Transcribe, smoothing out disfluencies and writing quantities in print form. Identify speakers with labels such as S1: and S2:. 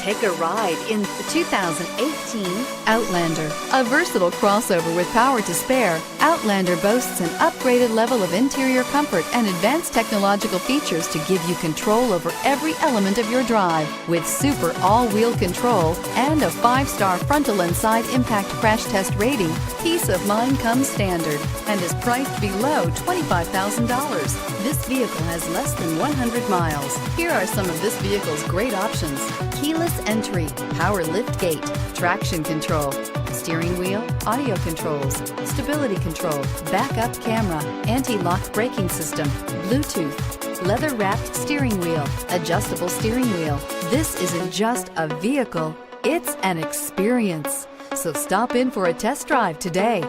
S1: Take a ride in the 2018 Outlander.
S2: A versatile crossover with power to spare, Outlander boasts an upgraded level of interior comfort and advanced technological features to give you control over every element of your drive. With super all-wheel control and a 5-star frontal and side impact crash test rating, peace of mind comes standard and is priced below $25,000. This vehicle has less than 100 miles. Here are some of this vehicle's great options: keyless entry, power lift gate, traction control, steering wheel audio controls, stability control, backup camera, anti-lock braking system, Bluetooth, leather-wrapped steering wheel, adjustable steering wheel. This isn't just a vehicle, it's an experience. So stop in for a test drive today.